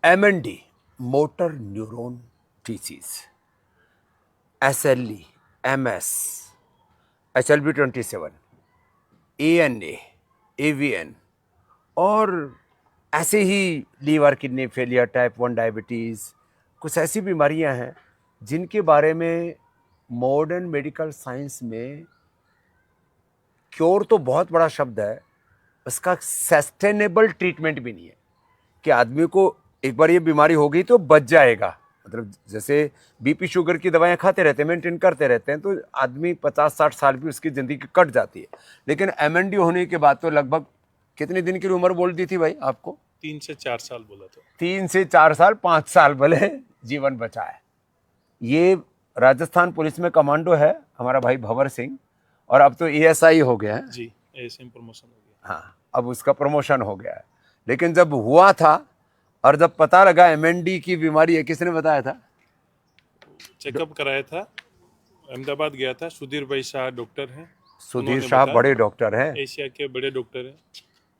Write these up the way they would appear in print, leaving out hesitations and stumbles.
MND, motor neuron disease, SLE, MS, HLB27, ANA, AVN और ऐसे ही liver kidney failure, type 1 diabetes, कुछ ऐसी बीमारियां हैं जिनके बारे में मॉडर्न मेडिकल साइंस में क्योर तो बहुत बड़ा शब्द है, उसका सस्टेनेबल ट्रीटमेंट भी नहीं है कि आदमी को एक बार ये बीमारी हो गई तो बच जाएगा। मतलब जैसे बीपी शुगर की दवाएं खाते रहते हैं, मेंटेन करते रहते हैं, तो आदमी 50-60 साल भी उसकी ज़िंदगी कट जाती है। लेकिन MND होने के बाद तो लगभग कितने दिन की उम्र बोल दी थी भाई आपको? 3 से 4 साल बोला था। 3 से 4 साल, 5 साल भले जीवन बचा है। ये राजस्थान पुलिस में कमांडो है हमारा भाई भंवर सिंह, और अब तो ASI हो गया है जी, ASM प्रमोशन हो गया। हाँ, अब उसका प्रमोशन हो गया है। लेकिन जब हुआ था और जब पता लगा MND की बीमारी है, किसने बताया था? चेकअप कराया था, अहमदाबाद गया था। सुधीर भाई शाह डॉक्टर हैं, सुधीर शाह बड़े डॉक्टर हैं, एशिया के बड़े डॉक्टर हैं।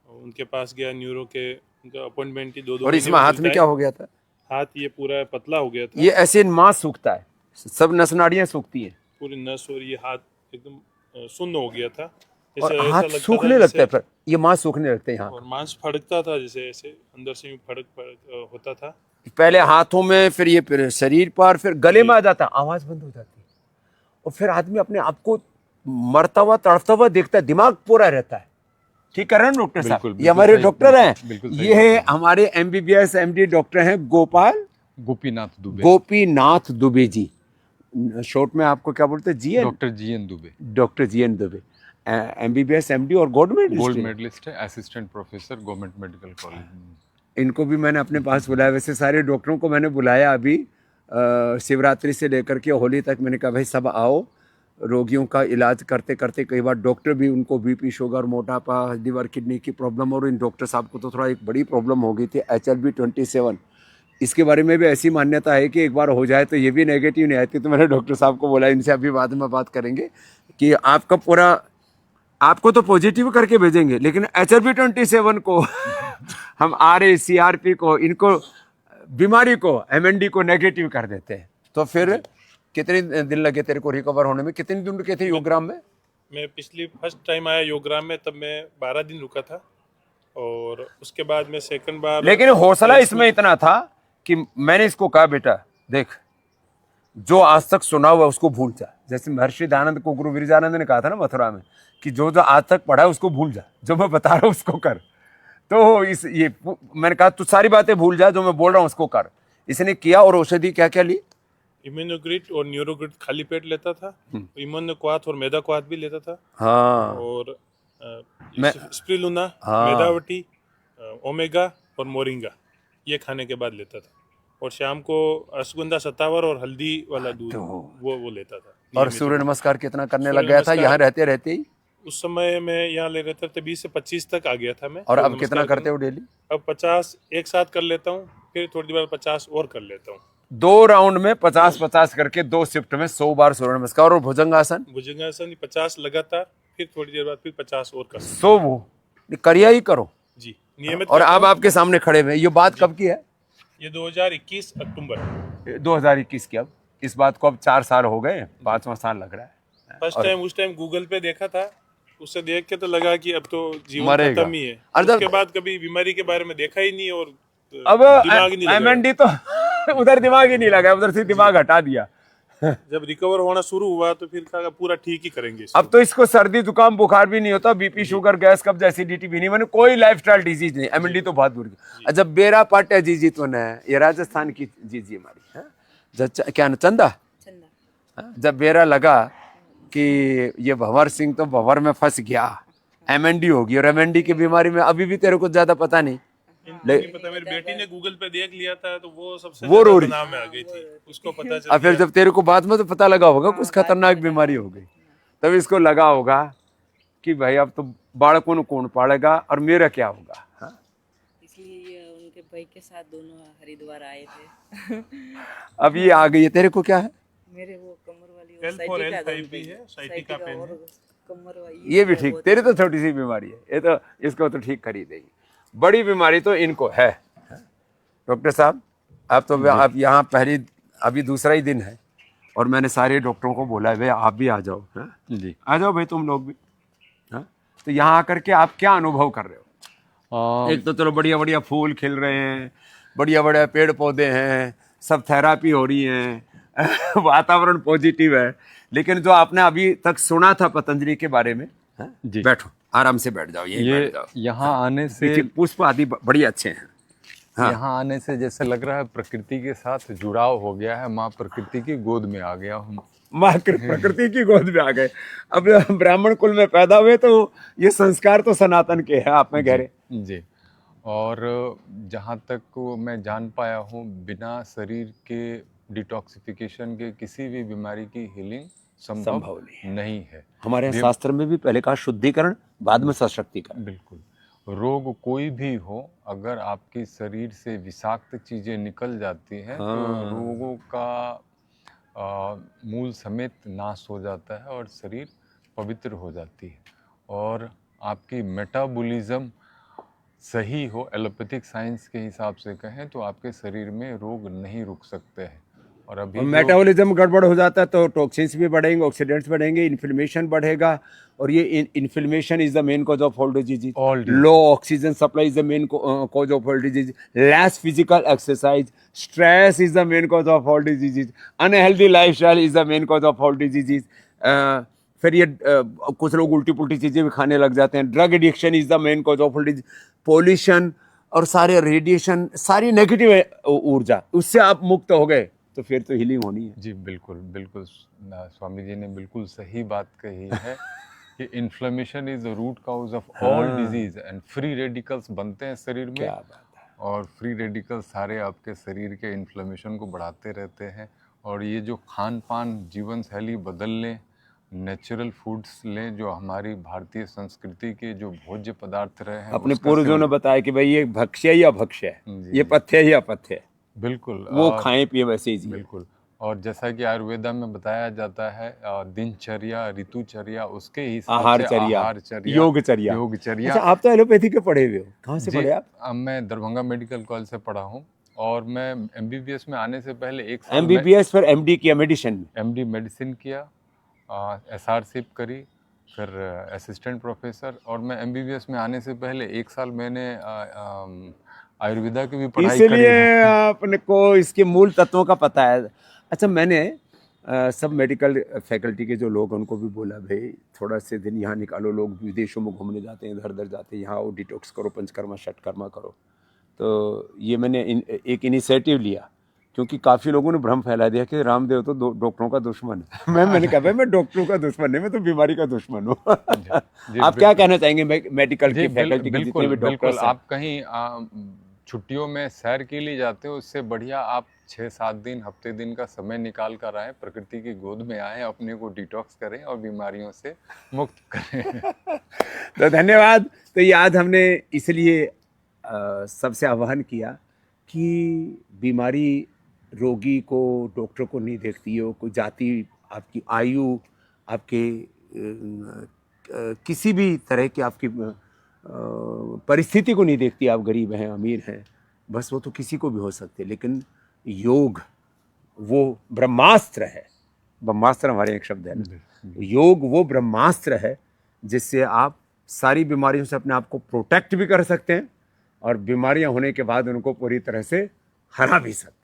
उनके पास गया, न्यूरो के, उनका अपॉइंटमेंट ही 2-2 और महीने इसमें हाथ में क्या हो गया था? हाथ ये पूरा पतला हो गया था, ये ऐसे मांस सूखता है, सब नस नाड़ियां सूखती हैं पूरी नस, और ये हाथ एकदम सुन्न हो गया था। और ऐसा हाथ लगता सूखने था लगता है, जैसे, फिर ये मांस सूखने लगते हैं यहाँ। और मांस फड़कता था, जैसे ऐसे अंदर से यूं फड़क होता था। पहले हाथों में, फिर ये फिर शरीर पर, फिर गले में आ जाता, आवाज बंद हो जाती, और फिर आदमी अपने आप को मरता हुआ तड़पता हुआ देखता है, दिमाग पूरा रहता है। ठीक कर रहे हैं डॉक्टर साहब? ये हमारे डॉक्टर हैं, ये हमारे MBBS MD डॉक्टर हैं गोपीनाथ दुबे जी। शॉर्ट में आपको क्या बोलते हैं? GN, doctor GN Dubey. Doctor GN Dubey, MBBS MD और गोल्ड मेडलिस्ट है, assistant professor government medical college. इनको भी मैंने अपने पास बुलाया। वैसे सारे डॉक्टरों को मैंने बुलाया अभी, शिवरात्रि से लेकर के होली तक मैंने कहा भाई सब आओ, रोगियों का इलाज करते करते कई बार डॉक्टर भी उनको BP शुगर, मोटापा, लीवर किडनी की प्रॉब्लम, और इन डॉक्टर साहब को तो थोड़ा एक बड़ी प्रॉब्लम हो गई थी HLB27। इसके बारे में भी ऐसी मान्यता है कि एक बार हो जाए तो ये भी नेगेटिव नहीं आती। तो मैंने डॉक्टर साहब को बोला, इनसे अभी बाद में बात करेंगे कि आपका पूरा, आपको तो पॉजिटिव करके भेजेंगे, लेकिन HLB27 को हम RA CRP को, इनको बीमारी को, MND को नेगेटिव कर देते हैं। तो फिर कितने दिन लगे तेरे को रिकवर होने में? कितने दिन रुके थे योगग्राम में? मैं पिछली फर्स्ट टाइम आया योगग्राम में, तब मैं 12 दिन रुका था, और उसके बाद मैं सेकंड बार। लेकिन हौसला इसमें इतना था कि मैंने इसको कहा, बेटा देख, जो आज तक सुना हुआ उसको भूल जा। जैसे महर्षि दयानंद को गुरु विरजानंद ने कहा था ना मथुरा में, कि जो जो आज तक पढ़ा है उसको भूल जा, जो मैं बता रहा हूँ उसको कर। तो ये मैंने कहा तू सारी बातें भूल जा, जो मैं बोल रहा हूँ उसको कर। इसने किया, और औषधि क्या क्या ली? इम्यूनोग्रिड और न्यूरोग्रिड खाली पेट लेता था, इम्यूनोक्वाथ और मेदाक्वाथ भी लेता था, हाँ, और स्प्रिलुना, हाँ, मेदावटी, ओमेगा और मोरिंगा, ये खाने के बाद लेता था। और शाम को अश्वगंधा सत्तावर और हल्दी वाला दूध, वो लेता था। और सूर्य नमस्कार कितना करने लग गया था यहाँ रहते रहते ही? उस समय मैं यहाँ ले रहते थे 20 से 25 तक आ गया था मैं। और अब कितना करते हो डेली? अब 50 एक साथ कर लेता हूँ, फिर थोड़ी देर बाद 50 और कर लेता हूँ। 2 राउंड में 50-50 करके 2 शिफ्ट में 100 बार सूर्य नमस्कार। और भुजंगासन? भुजंगासन 50 लगातार, फिर थोड़ी देर बाद फिर 50 और कर 100 वो करिया ही करो जी, नियमित। और अब आपके सामने खड़े हुए। ये बात कब की है? ये 2021 अक्टूबर 2021 की। अब इस बात को अब 4 साल हो गए, 5वां साल लग रहा है। फर्स्ट टाइम उस टाइम गूगल पे देखा था, उससे देख के तो लगा कि अब तो जीवन मरेगा। खत्म ही है। और उसके बाद कभी बीमारी के बारे में देखा ही नहीं, और अब दिमाग ही नहीं लगा। MND तो उधर दिमाग ही नहीं लगा, उधर से दिमाग हटा दिया। जब रिकवर होना शुरू हुआ तो फिर कहा पूरा ठीक ही करेंगे इसको। अब तो इसको सर्दी जुकाम बुखार भी नहीं होता, BP शुगर, गैस, कब्ज, एसिडिटी भी नहीं, मैंने कोई लाइफस्टाइल डिजीज नहीं। MND तो बहुत दूर की। जब बेरा पाटिया जी तो न, ये राजस्थान की जी हमारी है, क्या चंदा, जब बेरा लगा कि ये भंवर सिंह तो भंवर में फंस गया, MND होगी, और MND की बीमारी में अभी भी तेरे को ज्यादा पता नहीं। नहीं पता, मेरी बेटी ने गूगल पे देख लिया था तो वो सबसे वो रो रही, नाम में आ गई थी, उसको पता चल और फिर गया। जब तेरे को बाद में तो पता लगा होगा कुछ खतरनाक बीमारी हो गई, तब इसको लगा होगा कि भाई अब तो बालकों को कौन पालेगा और मेरा क्या होगा। हाँ? इसलिए उनके भाई के साथ दोनों हरिद्वार आए थे। अब ये आ गई है। तेरे को क्या है? मेरे वो कमर वाली L4L5 है, साइटिका पेन है। कमर वाली ये भी ठीक, तेरी तो छोटी सी बीमारी है, ये तो इसको तो ठीक कर ही देगी। बड़ी बीमारी तो इनको है, डॉक्टर साहब आप तो आप यहाँ पहली अभी दूसरा ही दिन है और मैंने सारे डॉक्टरों को बोला है भाई आप भी आ जाओ, हाँ? जी आ जाओ भाई तुम लोग भी, हाँ? तो यहाँ आकर के आप क्या अनुभव कर रहे हो? एक तो चलो बढ़िया बढ़िया फूल खिल रहे हैं, बढ़िया बढ़िया पेड़ पौधे हैं, सब थेरापी हो रही है वातावरण पॉजिटिव है, लेकिन जो आपने अभी तक सुना था पतंजलि के बारे में, हाँ? जी। बैठो आराम से बैठ जाओ, यही बैठ जाओ। यहाँ आने से पीछे पुष्प आदि बड़ी अच्छे हैं। हाँ। यहाँ आने से जैसे लग रहा है प्रकृति के साथ जुड़ाव हो गया है, माँ प्रकृति की गोद में आ गया हूँ। माँ प्रकृति की गोद में आ गए। अब ब्राह्मण कुल में पैदा हुए तो ये संस्कार तो सनातन के हैं, आप में कह रहे। जी और जहाँ तक वो मैं जान पाया हूँ, बिना शरीर के डिटॉक्सिफिकेशन के किसी भी बीमारी की हीलिंग संभव नहीं है। हमारे यहाँ शास्त्र में भी पहले कहा शुद्धिकरण, बाद में सशक्तिकरण। बिल्कुल। रोग कोई भी हो, अगर आपके शरीर से विषाक्त चीजें निकल जाती हैं तो रोगों का मूल समेत नाश हो जाता है और शरीर पवित्र हो जाती है। और आपकी मेटाबॉलिज्म सही हो, एलोपैथिक साइंस के हिसाब से कहें तो आपके शरीर में रोग नहीं रुक सकते हैं। और अभी मेटाबॉलिज्म गड़बड़ हो जाता है तो टॉक्सिन्स भी बढ़ेंगे, ऑक्सीडेंट्स बढ़ेंगे, इन्फ्लेमेशन बढ़ेगा, और ये inflammation is the main cause of all disease. Low oxygen supply is the main cause of all disease. Less physical exercise, stress is the main cause of all disease. Unhealthy lifestyle is the main cause of all disease. फिर ये कुछ लोग उल्टी पुल्टी चीज़ें भी खाने लग जाते हैं। Drug addiction is the main cause of all disease. Pollution और सारे रेडिएशन, सारी नेगेटिव ऊर्जा, उससे आप मुक्त हो गए तो फिर तो हीलिंग होनी है। जी बिल्कुल बिल्कुल, स्वामी जी ने बिल्कुल सही बात कही है कि inflammation is the root cause of all disease and free radicals बनते हैं शरीर में। क्या बात है। और फ्री रेडिकल्स सारे आपके शरीर के इन्फ्लेमेशन को बढ़ाते रहते हैं। और ये जो खान पान जीवन शैली बदल लें, नेचुरल फूड्स लें, जो हमारी भारतीय संस्कृति के जो भोज्य पदार्थ रहे हैं, अपने पूर्वजों ने बताया कि भाई ये भक्ष्य या भक्ष्य है, ये पथ्य या पथ्य है, बिल्कुल वो खाएं पिए वैसे ही। बिल्कुल। और जैसा कि आयुर्वेदा में बताया जाता है, दिनचर्या, ऋतुचर्या, उसके हिसाब से आहारचर्या, योगचर्या। अच्छा, आप तो एलोपैथी के पढ़े हुए हो, कहाँ से पढ़े आप? मैं दरभंगा मेडिकल कॉलेज से पढ़ा हूँ और मैं एमबीबीएस में आने से पहले 1 साल एमबीबीएस फिर एमडी किया मेडिसिन, एमडी मेडिसिन किया, एसआरशिप करी, फिर असिस्टेंट प्रोफेसर। और मैं एमबीबीएस में आने से पहले 1 साल मैंने आयुर्वेदा की भी पढ़ाई करी है। इसलिए आपने को इसके मूल तत्वों का पता है। अच्छा, मैंने सब मेडिकल फैकल्टी के जो लोग उनको भी बोला भाई थोड़ा से दिन यहाँ निकालो, लोग विदेशों में घूमने जाते हैं, इधर उधर जाते हैं, यहाँ आओ, डिटॉक्स करो, पंचकर्मा षटकर्मा करो। तो ये मैंने एक इनिशिएटिव लिया, क्योंकि काफ़ी लोगों ने भ्रम फैला दिया कि रामदेव तो डॉक्टरों का दुश्मन है। मैंने कहा भाई मैं डॉक्टरों का दुश्मन नहीं, मैं तो बीमारी का दुश्मन हूँ। आप क्या कहना चाहेंगे मेडिकल की फैकल्टी के जितने भी डॉक्टर्स हैं? आप कहीं छुट्टियों में सैर के लिए जाते हो, उससे बढ़िया आप 6-7 दिन, हफ्ते दिन का समय निकाल कर आए, प्रकृति की गोद में आए, अपने को डिटॉक्स करें और बीमारियों से मुक्त करें। तो धन्यवाद। तो ये आज हमने इसलिए सबसे आह्वान किया कि बीमारी रोगी को, डॉक्टर को नहीं देखती हो, कोई जाति, आपकी आयु, आपके किसी भी तरह की आपकी परिस्थिति को नहीं देखती। आप गरीब हैं, अमीर हैं, बस वो तो किसी को भी हो सकते। लेकिन योग वो ब्रह्मास्त्र है। ब्रह्मास्त्र हमारे एक शब्द है ना, योग वो ब्रह्मास्त्र है जिससे आप सारी बीमारियों से अपने आप को प्रोटेक्ट भी कर सकते हैं और बीमारियां होने के बाद उनको पूरी तरह से हरा भी सकते हैं।